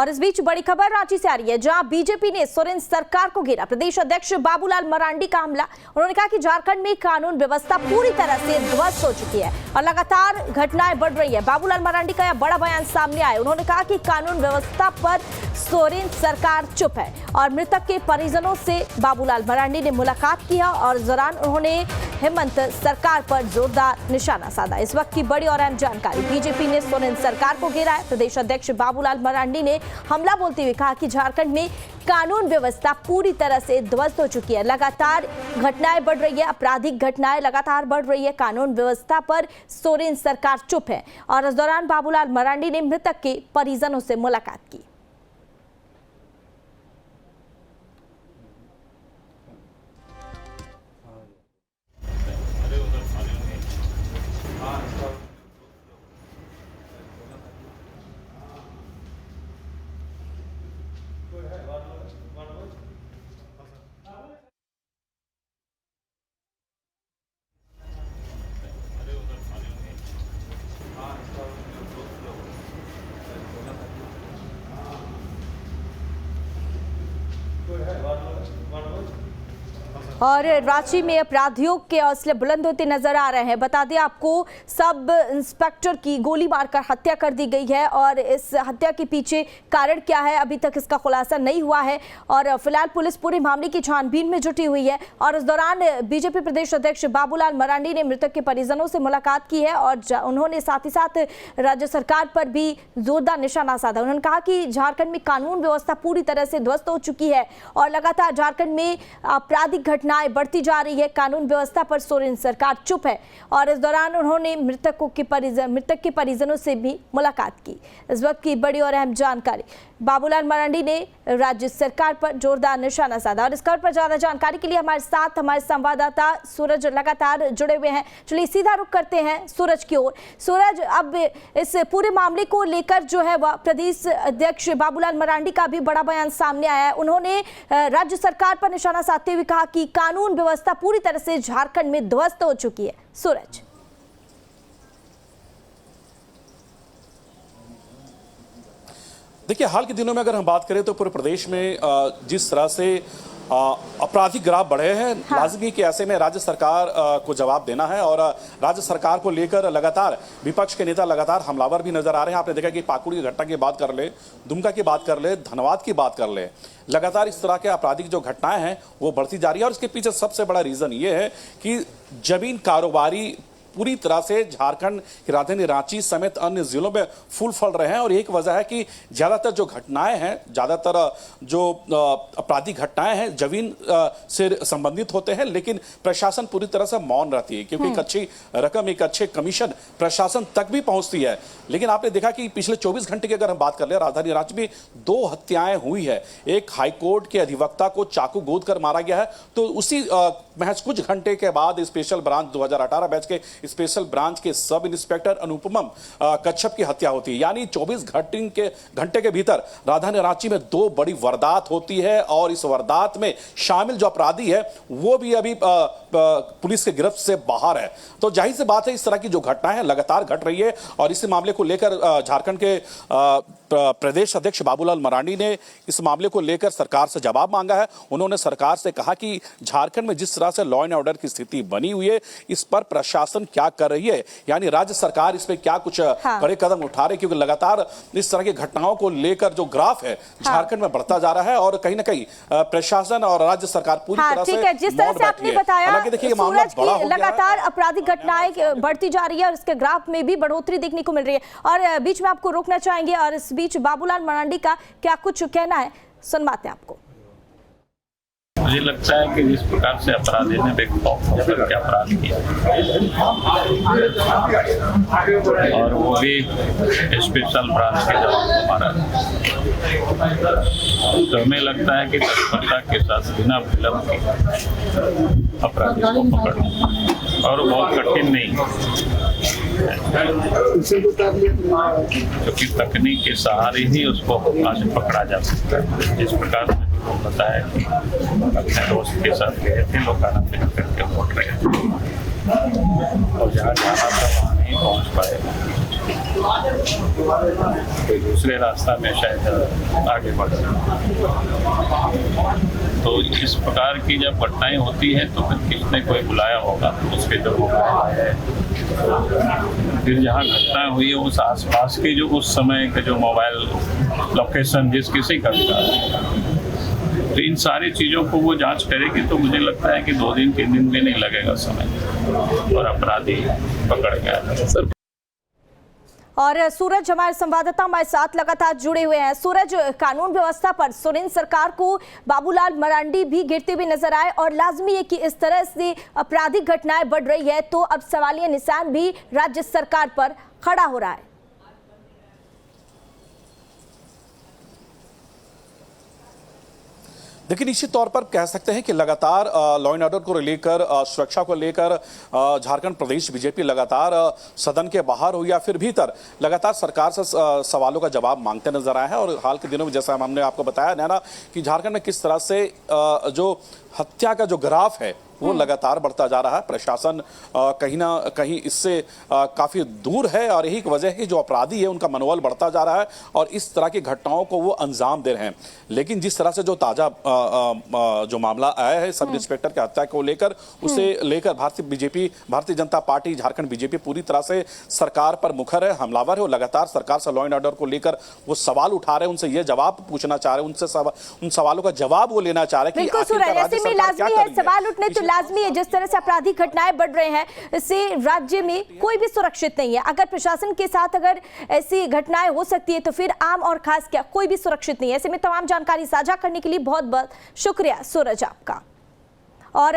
और इस बीच बड़ी खबर रांची से आ रही है, जहां बीजेपी ने सोरेन सरकार को घेरा। प्रदेश अध्यक्ष बाबूलाल मरांडी का हमला। उन्होंने कहा कि झारखंड में कानून व्यवस्था पूरी तरह से ध्वस्त हो चुकी है और लगातार घटनाएं बढ़ रही है। बाबूलाल मरांडी का यह बड़ा बयान सामने आया। उन्होंने कहा कि कानून व्यवस्था पर सोरेन सरकार चुप है और मृतक के परिजनों से बाबूलाल मरांडी ने मुलाकात किया और इस दौरान उन्होंने हेमंत सरकार पर जोरदार निशाना साधा। इस वक्त की बड़ी और अहम जानकारी, बीजेपी ने सोरेन सरकार को घेरा है। प्रदेश अध्यक्ष बाबूलाल मरांडी ने हमला बोलते हुए कहा कि झारखंड में कानून व्यवस्था पूरी तरह से ध्वस्त हो चुकी है। लगातार घटनाएं बढ़ रही है, आपराधिक घटनाएं लगातार बढ़ रही है। कानून व्यवस्था पर सोरेन सरकार चुप है और इस दौरान बाबूलाल मरांडी ने मृतक के परिजनों से मुलाकात की। और रांची में अपराधियों के हौसले बुलंद होते नजर आ रहे हैं। बता दें आपको, सब इंस्पेक्टर की गोली मारकर हत्या कर दी गई है और इस हत्या के पीछे कारण क्या है अभी तक इसका खुलासा नहीं हुआ है और फिलहाल पुलिस पूरे मामले की छानबीन में जुटी हुई है। और इस दौरान बीजेपी प्रदेश अध्यक्ष बाबूलाल मरांडी ने मृतक के परिजनों से मुलाकात की है और उन्होंने साथ ही साथ राज्य सरकार पर भी जोरदार निशाना साधा। उन्होंने कहा कि झारखंड में कानून व्यवस्था पूरी तरह से ध्वस्त हो चुकी है और लगातार झारखंड में आपराधिक घटनाएं बढ़ती जा रही है। कानून व्यवस्था पर सोरेन सरकार चुप है और इस दौरान उन्होंने मृतक के परिजनों से भी मुलाकात की। इस वक्त की बड़ी और अहम जानकारी, बाबूलाल मरांडी ने राज्य सरकार पर जोरदार निशाना साधा। और इस खबर पर ज्यादा जानकारी के लिए हमारे साथ हमारे संवाददाता सूरज लगातार जुड़े हुए हैं। चलिए सीधा रुख करते हैं सूरज की ओर। सूरज, अब इस पूरे मामले को लेकर जो है वह प्रदेश अध्यक्ष बाबूलाल मरांडी का भी बड़ा बयान सामने आया है। उन्होंने राज्य सरकार पर निशाना साधते हुए कहा कि कानून व्यवस्था पूरी तरह से झारखंड में ध्वस्त हो चुकी है। सूरज, देखिए, हाल के दिनों में अगर हम बात करें तो पूरे प्रदेश में जिस तरह से आपराधिक ग्राफ बढ़े हैं, हाँ। लाजिमी कि ऐसे में राज्य सरकार को जवाब देना है और राज्य सरकार को लेकर लगातार विपक्ष के नेता लगातार हमलावर भी नजर आ रहे हैं। आपने देखा कि पाकुड़ की घटना की बात कर ले, दुमका की बात कर ले, धनबाद की बात कर ले, लगातार इस तरह के आपराधिक जो घटनाएं हैं वो बढ़ती जा रही है। और इसके पीछे सबसे बड़ा रीजन ये है कि जमीन कारोबारी पूरी तरह से झारखंड की राजधानी रांची समेत अन्य जिलों में फूल फल रहे हैं। और एक वजह है कि ज्यादातर जो घटनाएं हैं, ज्यादातर जो आपराधिक घटनाएं हैं जमीन से संबंधित होते हैं, लेकिन प्रशासन पूरी तरह से मौन रहती है क्योंकि एक अच्छी रकम, एक अच्छे कमीशन प्रशासन तक भी पहुंचती है। लेकिन आपने देखा कि पिछले 24 घंटे की अगर हम बात कर ले, राजधानी रांची में 2 हत्याएं हुई है। एक हाईकोर्ट के अधिवक्ता को चाकू गोद कर मारा गया है, तो उसी महज कुछ घंटे के बाद स्पेशल ब्रांच 2018 बैच के स्पेशल ब्रांच के सब इंस्पेक्टर अनुपम कच्छप की हत्या होती है। यानी 24 घंटे के भीतर राजधानी रांची में 2 बड़ी वारदात होती है और इस वारदात में शामिल जो अपराधी है वो भी अभी पुलिस के गिरफ्त से बाहर है। तो जाहिर सी बात है, इस तरह की जो घटनाएं लगातार घट रही है और इस मामले को लेकर झारखंड के प्रदेश अध्यक्ष बाबूलाल मरांडी ने इस मामले को लेकर सरकार से जवाब मांगा है। उन्होंने सरकार से कहा कि झारखंड में जिस तरह से लॉ एंड ऑर्डर की स्थिति बनी हुई है, इस पर प्रशासन क्या कर रही है, यानी राज्य सरकार इस पे क्या कुछ बड़े कदम उठा रही है, क्योंकि लगातार इस तरह की घटनाओं को लेकर जो ग्राफ है झारखंड में बढ़ता जा रहा है और कहीं ना कहीं प्रशासन और राज्य सरकार पूरी तरह से जिस तरह से आपने बताया, लगातार आपराधिक घटनाएं बढ़ती जा रही है और इसके ग्राफ में भी बढ़ोतरी देखने को मिल रही है। और बीच में आपको रोकना चाहेंगे और इस बीच बाबूलाल मरांडी का क्या कुछ कहना है, सुनवाते हैं आपको। मुझे लगता है कि जिस प्रकार से अपराधी ने बेखौफ होकर के अपराध किया और वो भी स्पेशल ब्रांच के जवान को मारा, तो हमें लगता है कि तत्परता के साथ बिना विलंब के अपराधी को पकड़ना और बहुत कठिन नहीं, क्योंकि तकनीक के सहारे ही उसको आज पकड़ा जा सकता है। जिस प्रकार से बताया कि अपने दोस्त के साथ गए थे, लोग खाना पीना करके लौट रहे थे और जहाँ जाना था वहाँ नहीं पहुँच पाए। कोई दूसरे रास्ता में शायद आगे बढ़ सकते। तो इस प्रकार की जब घटनाएं होती है तो फिर किसने कोई बुलाया होगा, उसके जो मोबाइल है, फिर जहाँ घटना हुई है उस आसपास के जो उस समय के जो मोबाइल लोकेशन जिस किसी का भी, तो इन सारी चीज़ों को वो जांच करेगी तो मुझे लगता है कि 2 दिन 3 दिन भी नहीं लगेगा समय और अपराधी पकड़ गया। सर और सूरज हमारे संवाददाता हमारे साथ लगातार जुड़े हुए हैं। सूरज, कानून व्यवस्था पर सुरेंद्र सरकार को बाबूलाल मरांडी भी गिरते हुए नजर आए और लाजमी है कि इस तरह से आपराधिक घटनाएं बढ़ रही है तो अब सवालिया निशान भी राज्य सरकार पर खड़ा हो रहा है। देखिए, निश्चित तौर पर कह सकते हैं कि लगातार लॉ एंड ऑर्डर को लेकर, सुरक्षा को लेकर झारखंड प्रदेश बीजेपी लगातार सदन के बाहर हो या फिर भीतर लगातार सरकार से सवालों का जवाब मांगते नजर आए हैं। और हाल के दिनों में जैसा हमने आपको बताया नैना कि झारखंड में किस तरह से जो हत्या का जो ग्राफ है वो लगातार बढ़ता जा रहा है। प्रशासन कहीं ना कहीं इससे काफ़ी दूर है और यही वजह है कि जो अपराधी है उनका मनोबल बढ़ता जा रहा है और इस तरह की घटनाओं को वो अंजाम दे रहे हैं। लेकिन जिस तरह से जो ताज़ा जो मामला आया है सब इंस्पेक्टर की हत्या को लेकर, उसे लेकर भारतीय जनता पार्टी झारखंड बीजेपी पूरी तरह से सरकार पर मुखर है, हमलावर है और लगातार सरकार से लॉ एंड ऑर्डर को लेकर वो सवाल उठा रहे हैं, उनसे ये जवाब पूछना चाह रहे हैं, उन सवालों का जवाब वो लेना चाह रहे हैं कि लाजमी है सवाल उठने, तो लाजमी है जिस तरह से आपराधिक घटनाएं बढ़ रहे हैं इससे राज्य में कोई भी सुरक्षित नहीं है। अगर प्रशासन के साथ अगर ऐसी घटनाएं हो सकती है तो फिर आम और खास क्या कोई भी सुरक्षित नहीं है। ऐसे में तमाम जानकारी साझा करने के लिए बहुत बहुत शुक्रिया सूरज आपका। और